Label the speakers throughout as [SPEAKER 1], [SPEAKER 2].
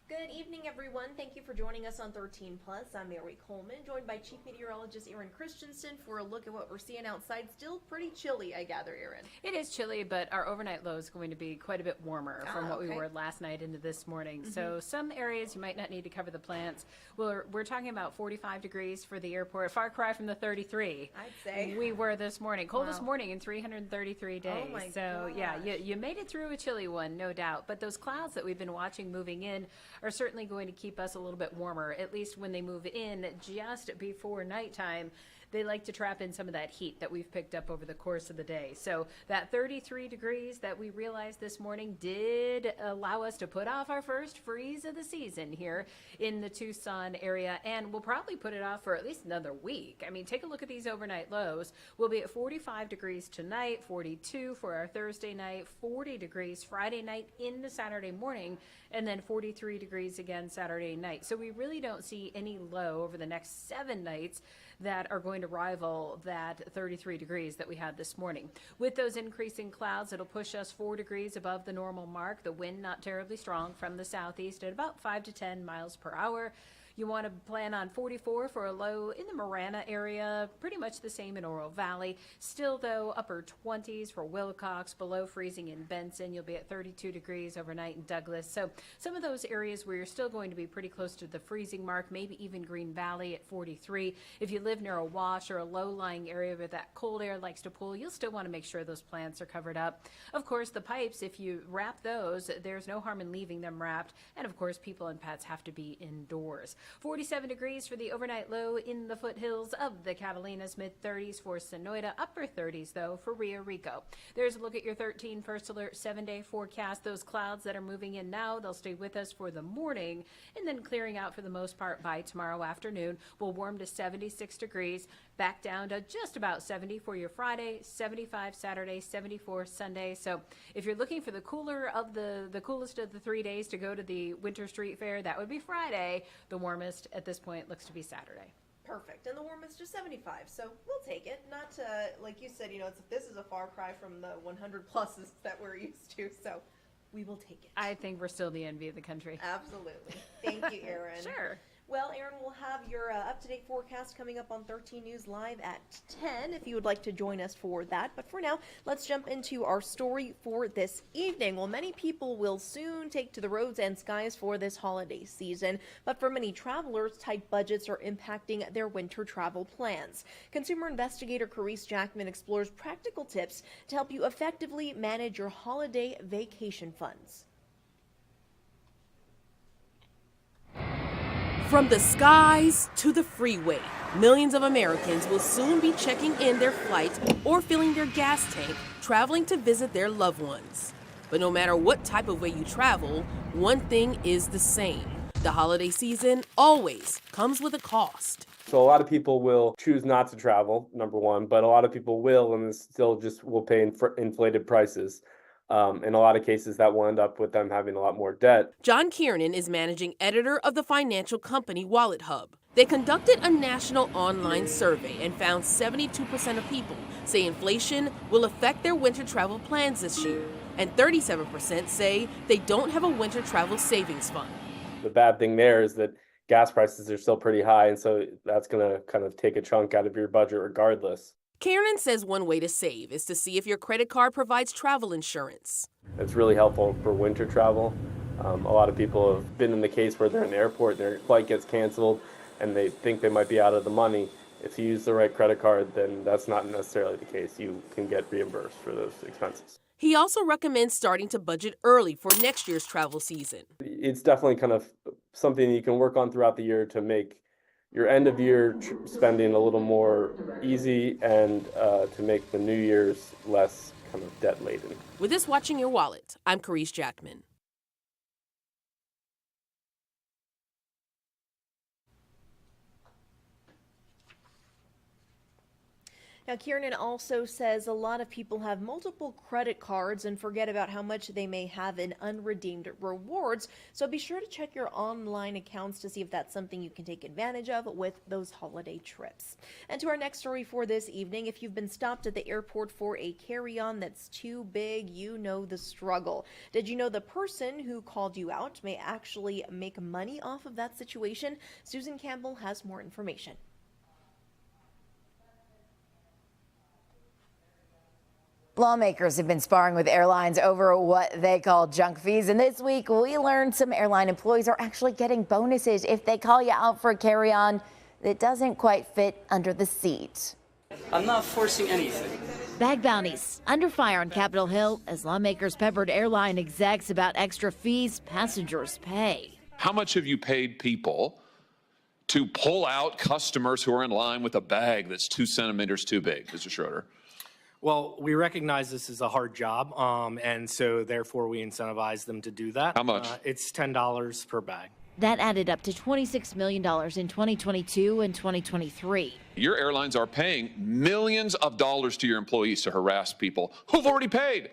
[SPEAKER 1] Good evening, everyone. Thank you for joining us on 13 Plus. I'm Mary Coleman, joined by Chief Meteorologist Aaron Christensen for a look at what we're seeing outside. Still pretty chilly, I gather, Aaron.
[SPEAKER 2] It is chilly, but our overnight low is going to be quite a bit warmer from what we were last night into this morning. So some areas you might not need to cover the plants. We're talking about 45 degrees for the airport. Far cry from the 33.
[SPEAKER 1] I'd say.
[SPEAKER 2] We were this morning. Coldest
[SPEAKER 1] Wow.
[SPEAKER 2] morning in 333 days.
[SPEAKER 1] Oh my
[SPEAKER 2] so yeah,
[SPEAKER 1] gosh.
[SPEAKER 2] you made it through a chilly one, no doubt. But those clouds that we've been watching moving in are certainly going to keep us a little bit warmer, at least when they move in just before nighttime. They like to trap in some of that heat that we've picked up over the course of the day. So that 33 degrees that we realized this morning did allow us to put off our first freeze of the season here in the Tucson area, and we'll probably put it off for at least another week. I mean, take a look at these overnight lows. We'll be at 45 degrees tonight, 42 for our Thursday night, 40 degrees Friday night into Saturday morning, and then 43 degrees again Saturday night. So we really don't see any low over the next 7 nights that are going to rival that 33 degrees that we had this morning. With those increasing clouds, it'll push us 4 degrees above the normal mark. The wind not terribly strong from the southeast at about 5 to 10 miles per hour. You want to plan on 44 for a low in the Marana area, pretty much the same in Oro Valley. Still, though, upper 20s for Wilcox, below freezing in Benson. You'll be at 32 degrees overnight in Douglas. So some of those areas where you're still going to be pretty close to the freezing mark, maybe even Green Valley at 43. If you live near a wash or a low-lying area where that cold air likes to pool, you'll still want to make sure those plants are covered up. Of course, the pipes, if you wrap those, there's no harm in leaving them wrapped. And of course, people and pets have to be indoors. 47 degrees for the overnight low in the foothills of the Catalinas, mid-30s for Sonoyta, upper 30s, though, for Rio Rico. There's a look at your 13 First Alert 7-day forecast. Those clouds that are moving in now, they'll stay with us for the morning and then clearing out for the most part by tomorrow afternoon. We'll warm to 76 degrees, back down to just about 70 for your Friday, 75 Saturday, 74 Sunday. So if you're looking for the coolest of the 3 days to go to the Winter Street Fair, that would be Friday. The warmest at this point looks to be Saturday.
[SPEAKER 1] Perfect. And the warmest is 75, so we'll take it. Not to, like you said, this is a far cry from the 100 pluses that we're used to, so we will take it.
[SPEAKER 2] I think we're still the envy of the country.
[SPEAKER 1] Absolutely. Thank you, Aaron.
[SPEAKER 2] Sure.
[SPEAKER 1] Well, Aaron, we'll have your up-to-date forecast coming up on 13 News Live at 10 if you would like to join us for that. But for now, let's jump into our story for this evening. Well, many people will soon take to the roads and skies for this holiday season, but for many travelers, tight budgets are impacting their winter travel plans. Consumer investigator Carice Jackman explores practical tips to help you effectively manage your holiday vacation funds.
[SPEAKER 3] From the skies to the freeway, millions of Americans will soon be checking in their flights or filling their gas tank, traveling to visit their loved ones. But no matter what type of way you travel, one thing is the same. The holiday season always comes with a cost.
[SPEAKER 4] So a lot of people will choose not to travel, number one, but a lot of people will and still just will pay inflated prices. In a lot of cases, that will end up with them having a lot more debt.
[SPEAKER 3] John Kiernan is managing editor of the financial company Wallet Hub. They conducted a national online survey and found 72% of people say inflation will affect their winter travel plans this year, and 37% say they don't have a winter travel savings fund.
[SPEAKER 4] The bad thing there is that gas prices are still pretty high, and so that's going to kind of take a chunk out of your budget regardless.
[SPEAKER 3] Kiernan says one way to save is to see if your credit card provides travel insurance.
[SPEAKER 4] It's really helpful for winter travel. A lot of people have been in the case where they're in the airport and their flight gets canceled and they think they might be out of the money. If you use the right credit card, then that's not necessarily the case. You can get reimbursed for those expenses.
[SPEAKER 3] He also recommends starting to budget early for next year's travel season.
[SPEAKER 4] It's definitely kind of something you can work on throughout the year to make your end of year spending a little more easy and to make the New Year's less kind of debt laden.
[SPEAKER 3] With this Watching Your Wallet, I'm Carice Jackman.
[SPEAKER 1] Now, Kieran also says a lot of people have multiple credit cards and forget about how much they may have in unredeemed rewards. So be sure to check your online accounts to see if that's something you can take advantage of with those holiday trips. And to our next story for this evening, if you've been stopped at the airport for a carry-on that's too big, you know the struggle. Did you know the person who called you out may actually make money off of that situation? Susan Campbell has more information.
[SPEAKER 5] Lawmakers have been sparring with airlines over what they call junk fees. And this week, we learned some airline employees are actually getting bonuses if they call you out for a carry-on that doesn't quite fit under the seat.
[SPEAKER 6] I'm not forcing anything.
[SPEAKER 7] Bag bounties under fire on Capitol Hill as lawmakers peppered airline execs about extra fees passengers pay.
[SPEAKER 8] How much have you paid people to pull out customers who are in line with a bag that's 2 centimeters too big, Mr. Schroeder?
[SPEAKER 9] Well, we recognize this is a hard job, and so therefore we incentivize them to do that.
[SPEAKER 8] How much?
[SPEAKER 9] It's $10 per bag.
[SPEAKER 7] That added up to $26 million in 2022 and 2023.
[SPEAKER 8] Your airlines are paying millions of dollars to your employees to harass people who've already paid.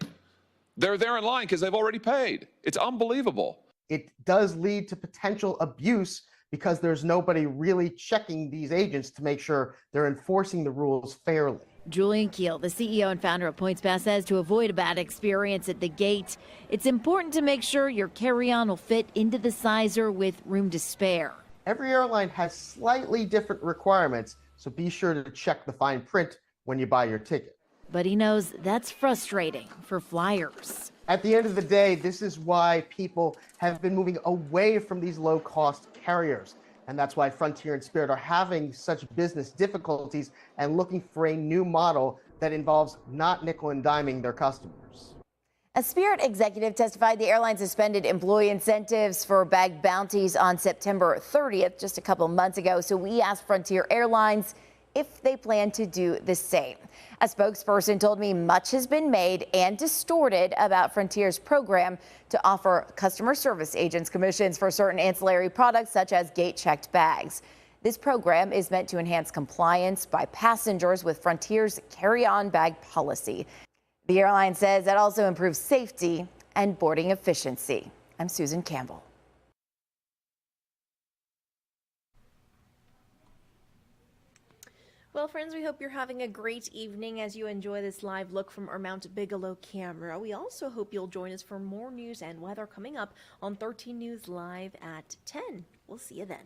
[SPEAKER 8] They're there in line because they've already paid. It's unbelievable.
[SPEAKER 10] It does lead to potential abuse because there's nobody really checking these agents to make sure they're enforcing the rules fairly.
[SPEAKER 7] Julian Keel, the CEO and founder of PointsPass, says to avoid a bad experience at the gate, it's important to make sure your carry-on will fit into the sizer with room to spare.
[SPEAKER 10] Every airline has slightly different requirements, so be sure to check the fine print when you buy your ticket.
[SPEAKER 7] But he knows that's frustrating for flyers.
[SPEAKER 10] At the end of the day, this is why people have been moving away from these low-cost carriers. And that's why Frontier and Spirit are having such business difficulties and looking for a new model that involves not nickel and diming their customers.
[SPEAKER 5] A Spirit executive testified the airline suspended employee incentives for bag bounties on September 30th, just a couple months ago. So we asked Frontier Airlines if they plan to do the same. A spokesperson told me much has been made and distorted about Frontier's program to offer customer service agents commissions for certain ancillary products such as gate-checked bags. This program is meant to enhance compliance by passengers with Frontier's carry-on bag policy. The airline says that also improves safety and boarding efficiency. I'm Susan Campbell.
[SPEAKER 1] Well, friends, we hope you're having a great evening as you enjoy this live look from our Mount Bigelow camera. We also hope you'll join us for more news and weather coming up on 13 News Live at 10. We'll see you then.